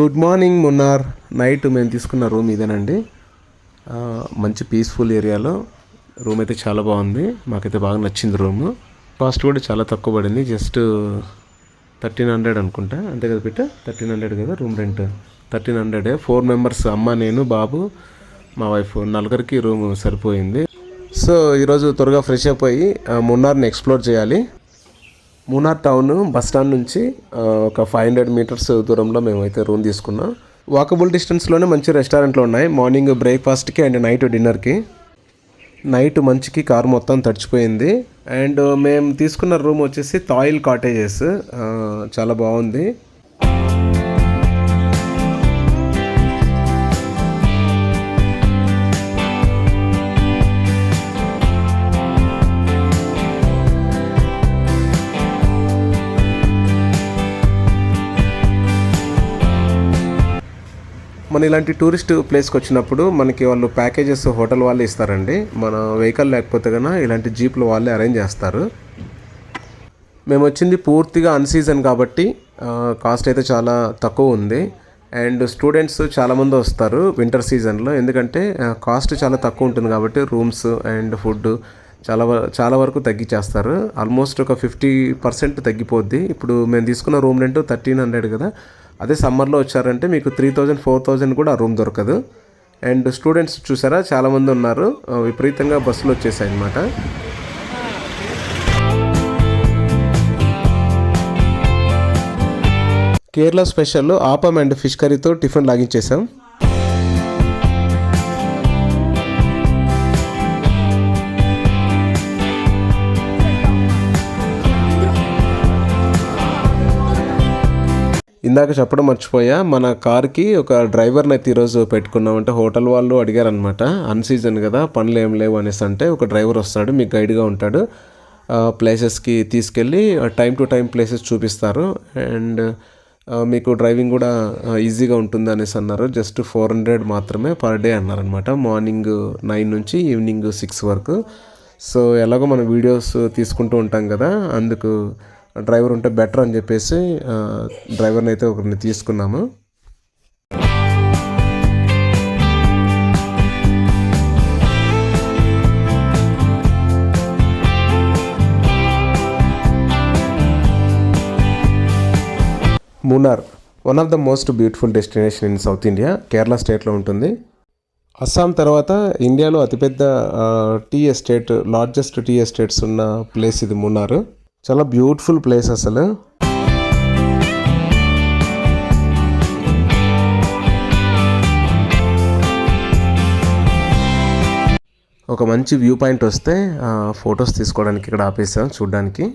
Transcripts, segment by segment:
Good morning Munnar. Night మేము తీసుకున్న room ఇదేనండి. మంచి పీస్ఫుల్ ఏరియాలో రూమ్ అయితే చాలా బాగుంది. మాకైతే బాగా నచ్చింది రూము. కాస్ట్ కూడా చాలా తక్కువ పడింది. జస్ట్ 1300 అనుకుంటా, అంతే కదా బిడ్డ? 1300 కదా రూమ్ రెంట్. 1300. 4 మెంబర్స్, అమ్మ, నేను, బాబు, మా వైఫ్, నలుగురికి రూమ్ సరిపోయింది. సో ఈరోజు త్వరగా ఫ్రెష్ అప్ అయ్యి మున్నార్ని ఎక్స్ప్లోర్ చేయాలి. మున్నార్ టౌన్ బస్ స్టాండ్ నుంచి ఒక 500 మీటర్స్ దూరంలో మేమైతే రూమ్ తీసుకున్నాం. వాకబుల్ డిస్టెన్స్లోనే మంచి రెస్టారెంట్లు ఉన్నాయి. మార్నింగ్ బ్రేక్ఫాస్ట్కి అండ్ నైట్ డిన్నర్కి. నైట్ మంచికి కారు మొత్తం తడిచిపోయింది. అండ్ మేము తీసుకున్న రూమ్ వచ్చేసి తాయిల్ కాటేజెస్. చాలా బాగుంది. మన ఇలాంటి టూరిస్ట్ ప్లేస్కి వచ్చినప్పుడు మనకి వాళ్ళు ప్యాకేజెస్ హోటల్ వాళ్ళే ఇస్తారండి. మన వెహికల్ లేకపోతే కన్నా ఇలాంటి జీప్లు వాళ్ళే అరేంజ్ చేస్తారు. మేము వచ్చింది పూర్తిగా అన్సీజన్ కాబట్టి కాస్ట్ అయితే చాలా తక్కువ ఉంది. అండ్ స్టూడెంట్స్ చాలామంది వస్తారు వింటర్ సీజన్లో, ఎందుకంటే కాస్ట్ చాలా తక్కువ ఉంటుంది కాబట్టి రూమ్స్ అండ్ ఫుడ్ చాలా వరకు తగ్గించేస్తారు. ఆల్మోస్ట్ ఒక 50% తగ్గిపోద్ది. ఇప్పుడు మేము తీసుకున్న రూమ్ రెంట్ 1300 కదా, అదే సమ్మర్లో వచ్చారంటే మీకు 3000 4000 కూడా ఆ రూమ్ దొరకదు. అండ్ స్టూడెంట్స్ చూసారా చాలామంది ఉన్నారు. విపరీతంగా బస్సులు వచ్చేసాయి అన్నమాట. Kerala special appam and fish కర్రీతో టిఫిన్ లాగించేసాం. ఇందాక చెప్పడం మర్చిపోయా, మన కార్కి ఒక డ్రైవర్ని అయితే ఈరోజు పెట్టుకున్నామంటే హోటల్ వాళ్ళు అడిగారనమాట. అన్సీజన్ కదా, పనులు ఏం లేవు అనేసి అంటే ఒక డ్రైవర్ వస్తాడు, మీకు గైడ్గా ఉంటాడు, ప్లేసెస్కి తీసుకెళ్ళి టైం టు టైం ప్లేసెస్ చూపిస్తారు. అండ్ మీకు డ్రైవింగ్ కూడా ఈజీగా ఉంటుంది అనేసి అన్నారు. జస్ట్ 400 మాత్రమే పర్ డే అన్నారనమాట. మార్నింగ్ 9 నుంచి ఈవినింగ్ 6 వరకు. సో ఎలాగో మనం వీడియోస్ తీసుకుంటూ ఉంటాం కదా, అందుకు డ్రైవర్ ఉంటే బెటర్ అని చెప్పేసి డ్రైవర్ని అయితే ఒకరిని తీసుకున్నాము. Munnar one of the most beautiful destination in South India. Kerala స్టేట్లో ఉంటుంది. అస్సాం తర్వాత ఇండియాలో అతిపెద్ద tea estate, largest tea estates ఉన్న ప్లేస్ ఇది మున్నార్. చాలా బ్యూటిఫుల్ ప్లేస్ అసలు. ఒక మంచి వ్యూ పాయింట్ వస్తే ఫొటోస్ తీసుకోవడానికి ఇక్కడ ఆపేసాం చూడడానికి.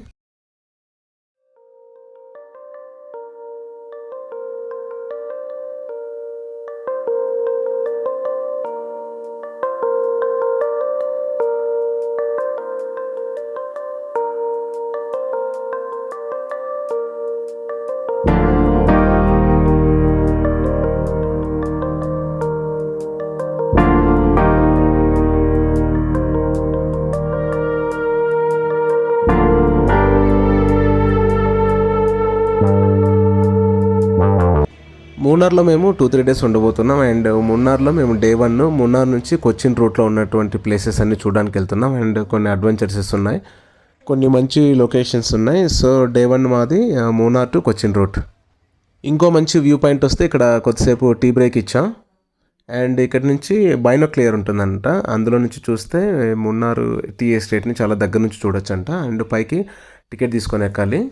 మున్నార్లో మేము 2-3 డేస్ ఉండబోతున్నాం. అండ్ మున్నార్లో మేము డే 1 మున్నార్ నుంచి కొచ్చిన్ రూట్లో ఉన్నటువంటి ప్లేసెస్ అన్ని చూడడానికి వెళ్తున్నాం. అండ్ కొన్ని అడ్వెంచర్సెస్ ఉన్నాయి, కొన్ని మంచి లొకేషన్స్ ఉన్నాయి. సో డే 1 మాది మున్నార్ టు కొచ్చిన్ రూట్. ఇంకో మంచి వ్యూ పాయింట్ వస్తే ఇక్కడ కొద్దిసేపు టీ బ్రేక్ ఇచ్చాం. అండ్ ఇక్కడ నుంచి బైనోక్లియర్ ఉంటుందంట, అందులో నుంచి చూస్తే మున్నార్ టీ ఎస్టేట్ని చాలా దగ్గర నుంచి చూడొచ్చంట. అండ్ పైకి టికెట్ తీసుకొని ఎక్కాలి.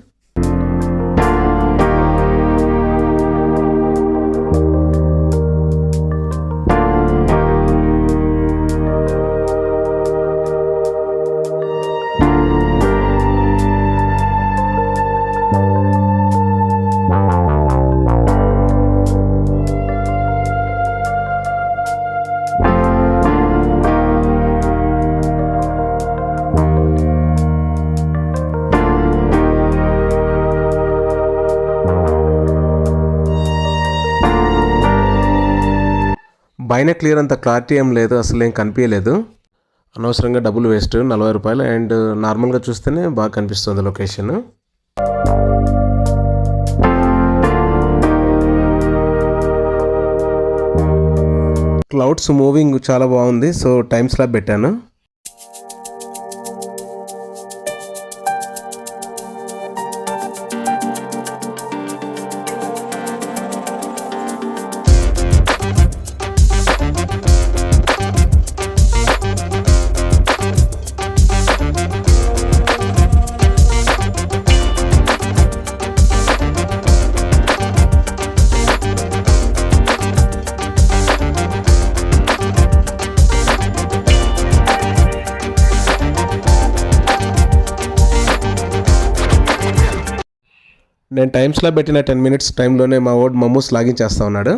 బైనోక్లియర్ అంత క్లారిటీ ఏం లేదు, అసలు ఏం కనిపించలేదు. అనవసరంగా డబ్బులు వేస్ట్, 40 రూపాయలు. అండ్ నార్మల్గా చూస్తేనే బాగా కనిపిస్తుంది లొకేషన్. క్లౌడ్స్ మూవింగ్ చాలా బాగుంది. సో టైమ్ స్లాబ్ పెట్టాను. నేను టైమ్ స్లాబ్ పెట్టిన 10 minutes టైంలోనే మా వాడు మమ్మూస్ లాగించేస్తా ఉన్నాడు.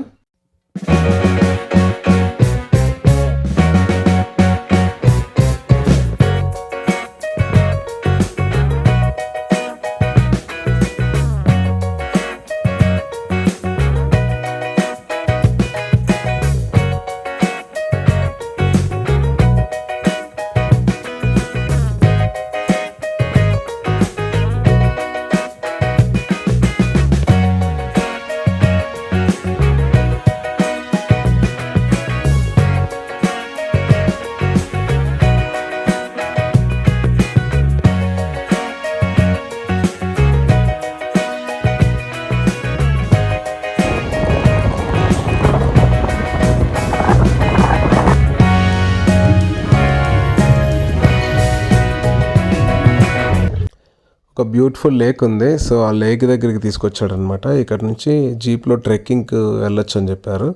ఒక బ్యూటిఫుల్ లేక్ ఉంది. సో ఆ లేక్ దగ్గరికి తీసుకొచ్చాడు అనమాట. ఇక్కడ నుంచి జీప్లో ట్రెక్కింగ్కి వెళ్ళొచ్చు అని చెప్పారు.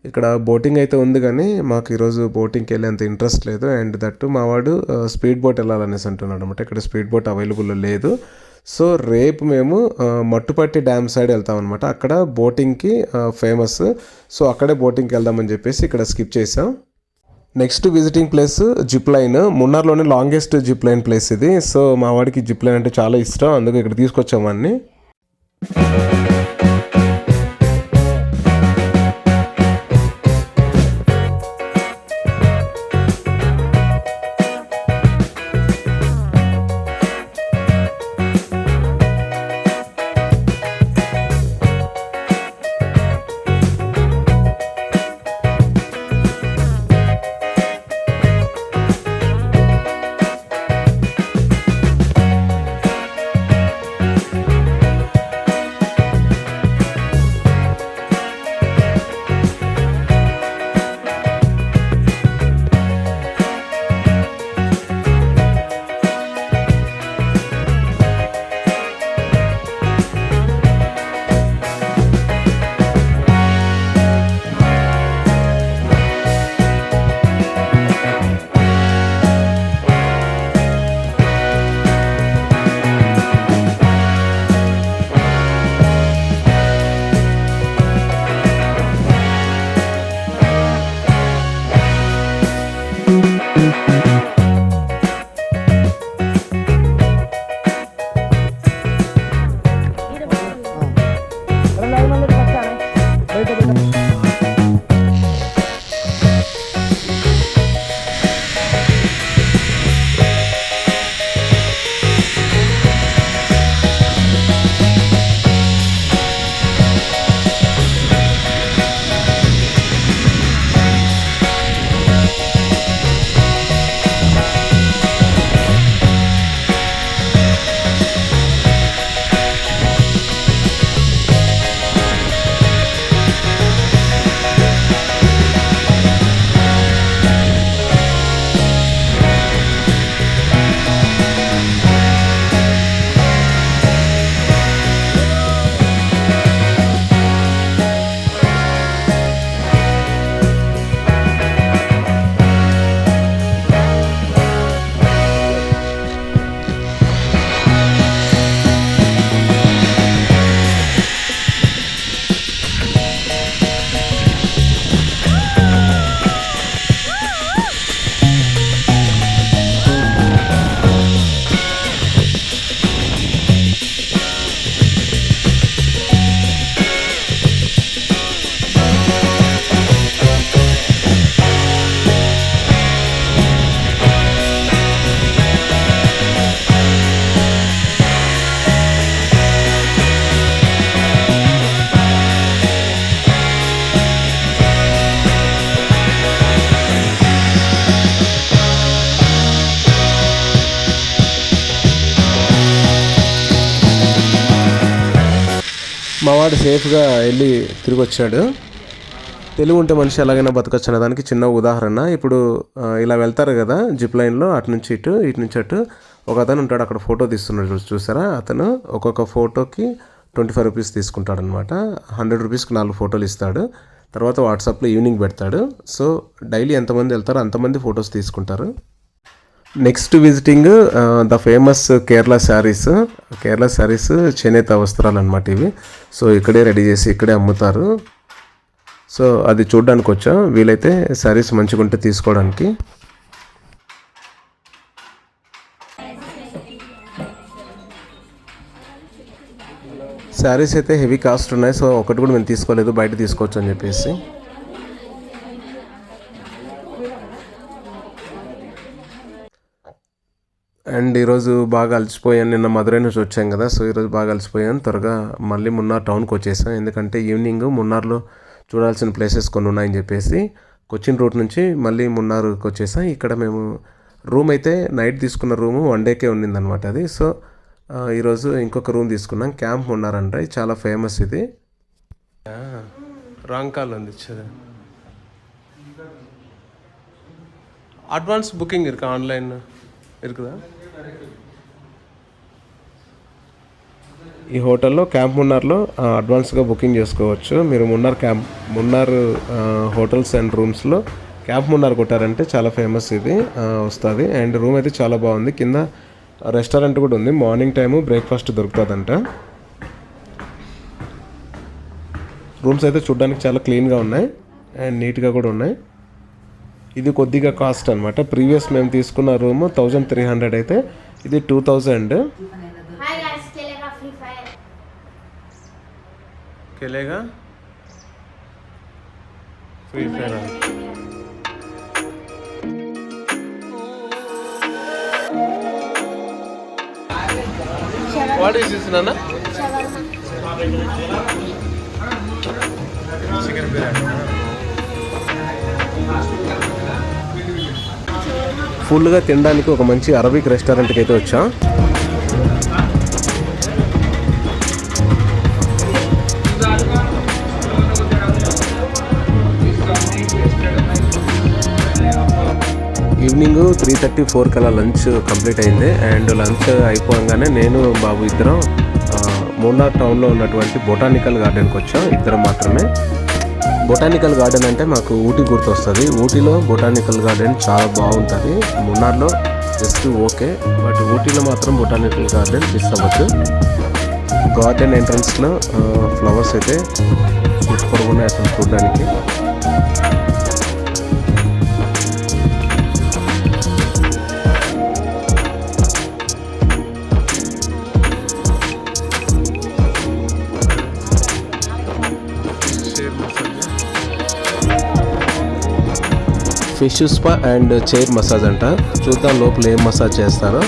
ఇక్కడ బోటింగ్ అయితే ఉంది కానీ మాకు ఈరోజు బోటింగ్కి వెళ్ళేంత ఇంట్రెస్ట్ లేదు. అండ్ దట్టు మా వాడు స్పీడ్ బోట్ వెళ్ళాలనేసి అంటున్నాడు అనమాట. ఇక్కడ స్పీడ్ బోట్ అవైలబుల్ లేదు. సో రేపు మేము మట్టుపట్టి డ్యామ్ సైడ్ వెళ్తాం అనమాట. అక్కడ బోటింగ్కి ఫేమస్. సో అక్కడే బోటింగ్కి వెళ్దామని చెప్పేసి ఇక్కడ స్కిప్ చేసాం. Next visiting place zip line. మున్నార్లోనే లాంగెస్ట్ జిప్ లైన్ ప్లేస్ ఇది. సో మా వాడికి జిప్ లైన్ అంటే చాలా ఇష్టం, అందుకే ఇక్కడ తీసుకొచ్చామని. వాడు సేఫ్గా వెళ్ళి తిరిగి వచ్చాడు. తెలివి ఉంటే మనిషి ఎలాగైనా బతకచ్చు అనే దానికి చిన్న ఉదాహరణ. ఇప్పుడు ఇలా వెళ్తారు కదా జిప్ లైన్లో, అటు నుంచి ఇటు ఇటు నుంచి అటు. ఒక అతను ఉంటాడు అక్కడ, ఫోటో తీస్తున్నాడు చూసారా. అతను ఒక్కొక్క ఫోటోకి 25 రూపీస్ తీసుకుంటాడనమాట. 100 రూపీస్కి 4 ఫోటోలు ఇస్తాడు. తర్వాత వాట్సాప్లో ఈవినింగ్ పెడతాడు. సో డైలీ ఎంతమంది వెళ్తారో అంతమంది ఫొటోస్ తీసుకుంటారు. Next visiting the famous Kerala saris. Kerala saris చేనేత వస్త్రాలు అనమాట ఇవి. సో ఇక్కడే రెడీ చేసి ఇక్కడే అమ్ముతారు. సో అది చూడడానికి వచ్చాం. వీలైతే శారీస్ మంచిగా ఉంటే తీసుకోవడానికి. శారీస్ అయితే హెవీ కాస్ట్ ఉన్నాయి. సో ఒకటి కూడా మేము తీసుకోలేదు, బయట తీసుకోవచ్చు అని చెప్పేసి. అండ్ ఈరోజు బాగా అలసిపోయాను. నిన్న మదురై నుంచి వచ్చాం కదా, సో ఈరోజు బాగా అలసిపోయాను. త్వరగా మళ్ళీ మున్నార్ టౌన్కి వచ్చేసాం. ఎందుకంటే ఈవినింగ్ మున్నార్లో చూడాల్సిన ప్లేసెస్ కొన్ని ఉన్నాయని చెప్పేసి కొచ్చిన్ రూట్ నుంచి మళ్ళీ మున్నార్కి వచ్చేసాం. ఇక్కడ మేము రూమ్ అయితే నైట్ తీసుకున్న రూము 1 డేకే ఉన్నిందనమాట అది. సో ఈరోజు ఇంకొక రూమ్ తీసుకున్నాం. క్యాంప్ మున్నార్ అంటే చాలా ఫేమస్ ఇది. రాంగ్ కాల్ ఉంది. అడ్వాన్స్ బుకింగ్ ఇరుకా ఆన్లైన్ இருக்குதா? ఈ హోటల్లో క్యాంప్ మున్నార్లో అడ్వాన్స్గా బుకింగ్ చేసుకోవచ్చు. మీరు మున్నార్ హోటల్స్ అండ్ రూమ్స్లో క్యాంప్ మున్నార్ కొట్టారంటే చాలా ఫేమస్ ఇది వస్తుంది. అండ్ రూమ్ అయితే చాలా బాగుంది. కింద రెస్టారెంట్ కూడా ఉంది. మార్నింగ్ టైము బ్రేక్ఫాస్ట్ దొరుకుతుందంట. రూమ్స్ అయితే చూడడానికి చాలా క్లీన్గా ఉన్నాయి అండ్ నీట్గా కూడా ఉన్నాయి. ఇది కొద్దిగా కాస్ట్ అనమాట. ప్రీవియస్ మేము తీసుకున్న రూమ్ 1300 అయితే ఇది 2000. కెలేగా free fire. What is this నాన్న? చికెన్ బిర్యానీ. ఫుల్గా తినడానికి ఒక మంచి అరబిక్ రెస్టారెంట్కి అయితే వచ్చాం. ఈవినింగ్ 3:30-4 కల్లా లంచ్ కంప్లీట్ అయింది. అండ్ లంచ్ అయిపోగానే నేను బాబు ఇద్దరం మున్నార్ టౌన్లో ఉన్నటువంటి బొటానికల్ గార్డెన్కి వచ్చాం. ఇద్దరం మాత్రమే. బొటానికల్ గార్డెన్ అంటే మాకు ఊటీ గుర్తొస్తుంది. ఊటీలో బొటానికల్ గార్డెన్ చాలా బాగుంటుంది. మున్నార్లో జస్ట్ ఓకే, బట్ ఊటీలో మాత్రం బొటానికల్ గార్డెన్ మిస్ అవ్వద్దు. గార్డెన్ ఎంట్రన్స్లో ఫ్లవర్స్ అయితే సూపర్గా ఉన్నాయి అసలు చూడడానికి. Fish spa and chair massage అంట. చూద్దాం లోపల ఏం మసాజ్ చేస్తారో.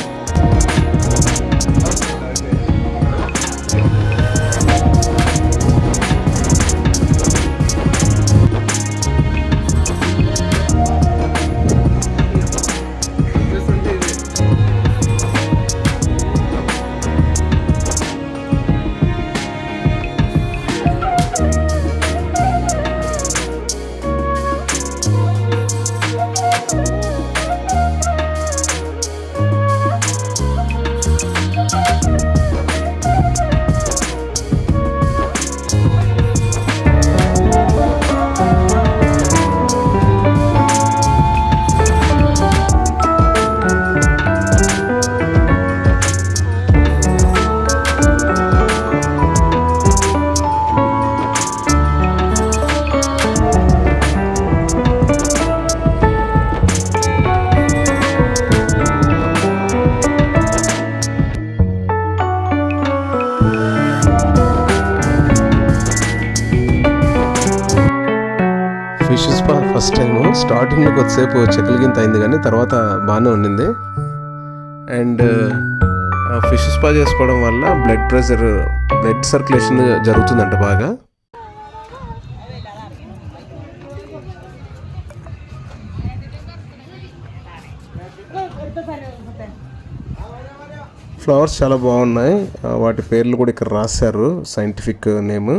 ఫిష్ స్పా ఫస్ట్ టైము స్టార్టింగ్లో కొద్దిసేపు చెక్కలిగింత అయింది, కానీ తర్వాత బాగానే ఉండింది. అండ్ ఫిష్ స్పా చేసుకోవడం వల్ల బ్లడ్ సర్క్యులేషన్ జరుగుతుందంట బాగా. ఫ్లవర్స్ చాలా బాగున్నాయి. వాటి పేర్లు కూడా ఇక్కడ రాశారు, సైంటిఫిక్ నేమ్.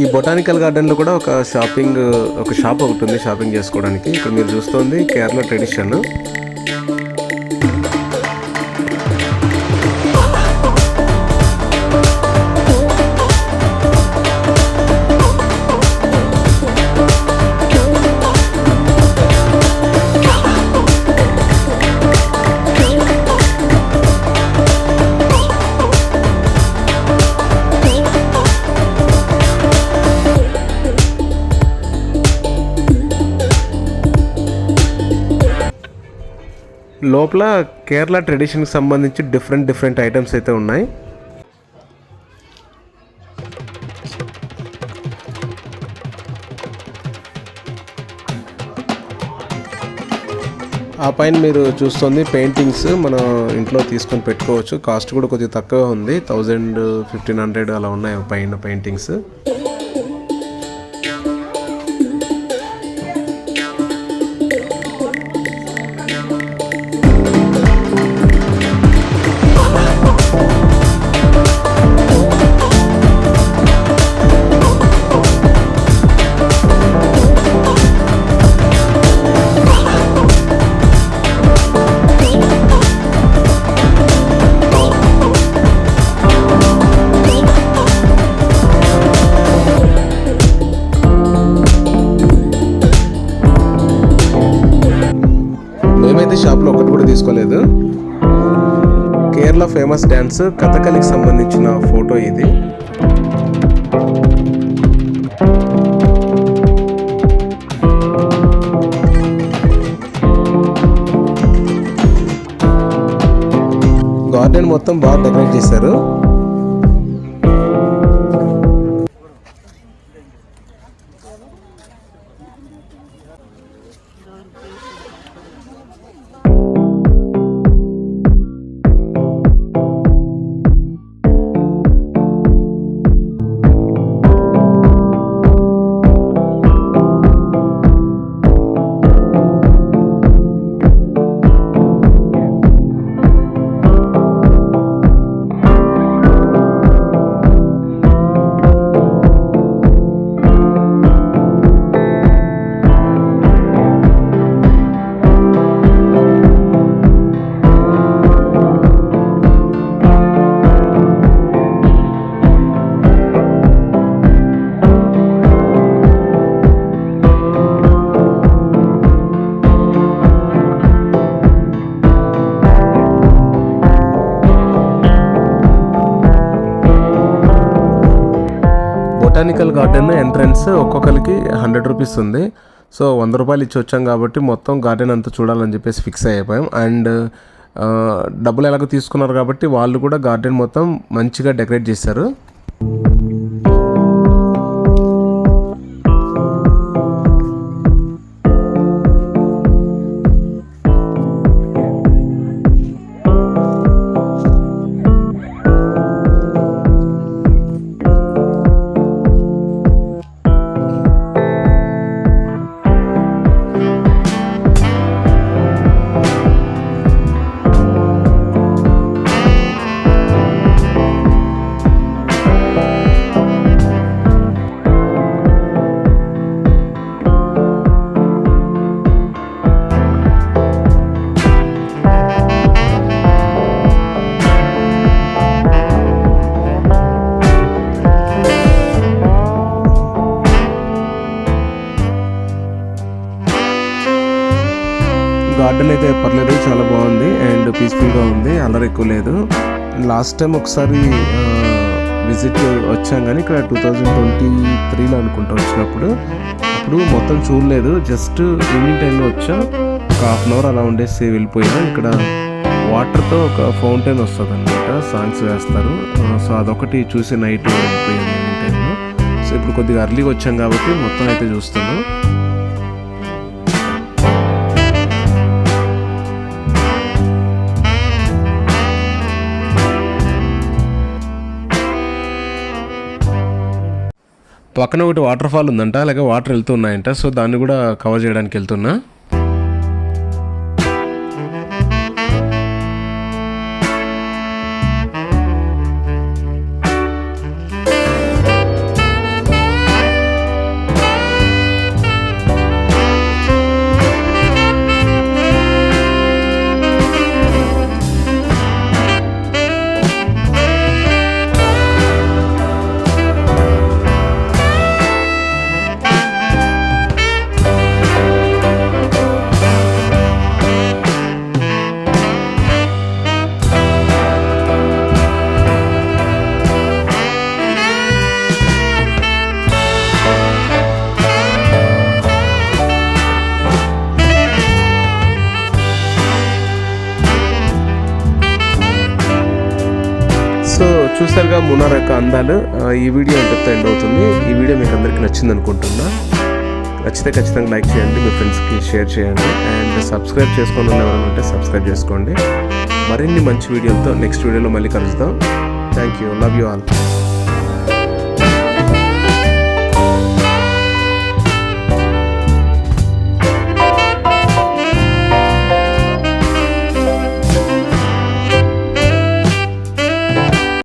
ఈ బొటానికల్ గార్డెన్లో కూడా ఒక షాప్ ఒకటి ఉంది షాపింగ్ చేసుకోవడానికి. ఇక్కడ మీరు చూస్తుంది కేరళ ట్రెడిషన్. లోపల కేరళ ట్రెడిషన్కి సంబంధించి డిఫరెంట్ ఐటమ్స్ అయితే ఉన్నాయి. ఆ పైన మీరు చూస్తుంది పెయింటింగ్స్ మన ఇంట్లో తీసుకొని పెట్టుకోవచ్చు. కాస్ట్ కూడా కొద్దిగా తక్కువ ఉంది, 1000-1500 అలా ఉన్నాయి పైన పెయింటింగ్స్. షాప్లో ఒకటి కూడా తీసుకోలేదు. కేరళ ఫేమస్ డ్యాన్స్ కథకళికి సంబంధించిన ఫోటో ఇది. గార్డెన్ మొత్తం బాగా డెకరేట్ చేశారు. బొటానికల్ గార్డెన్ ఎంట్రన్స్ ఒక్కొక్కరికి 100 రూపీస్ ఉంది. సో 100 రూపాయలు ఇచ్చి వచ్చాం కాబట్టి మొత్తం గార్డెన్ అంతా చూడాలని చెప్పేసి ఫిక్స్ అయిపోయాం. అండ్ డబ్బులు ఎలాగో తీసుకున్నారు కాబట్టి వాళ్ళు కూడా గార్డెన్ మొత్తం మంచిగా డెకరేట్ చేశారు. గార్డెన్ అయితే పర్లేదు, చాలా బాగుంది అండ్ పీస్ఫుల్గా ఉంది, అల్లరి ఎక్కువ లేదు. లాస్ట్ టైం ఒకసారి విజిట్ వచ్చాం కానీ ఇక్కడ 2023లో అనుకుంటా వచ్చినప్పుడు, అప్పుడు మొత్తం చూడలేదు, జస్ట్ ఈవినింగ్ టైంలో వచ్చా, ఒక హాఫ్ అన్ అవర్ అలా ఉండేసి వెళ్ళిపోయాం. ఇక్కడ వాటర్తో ఒక ఫౌంటైన్ వస్తుంది అనమాట, సాంగ్స్ వేస్తారు. సో అదొకటి చూసి నైట్ వెళ్ళిపోయాం ఈవినింగ్ టైంలో. సో ఇప్పుడు కొద్దిగా అర్లీగా వచ్చాం కాబట్టి మొత్తం అయితే చూస్తున్నాం. పక్కన ఒకటి వాటర్ ఫాల్ ఉందంట, అలాగే వాటర్ వెళ్తున్నాయంట. సో దాన్ని కూడా కవర్ చేయడానికి వెళ్తున్నా. సో చూసారుగా మున్నార్ యొక్క అందాలు. ఈ వీడియో ఇంతటితో ఎండ్ అవుతుంది. ఈ వీడియో మీకు అందరికీ నచ్చింది అనుకుంటున్నా. నచ్చితే ఖచ్చితంగా లైక్ చేయండి, మీ ఫ్రెండ్స్కి షేర్ చేయండి, అండ్ సబ్స్క్రైబ్ చేసుకోండి. ఎవరైనా ఉంటే సబ్స్క్రైబ్ చేసుకోండి. మరిన్ని మంచి వీడియోలతో నెక్స్ట్ వీడియోలో మళ్ళీ కలుద్దాం. Thank you, love you all.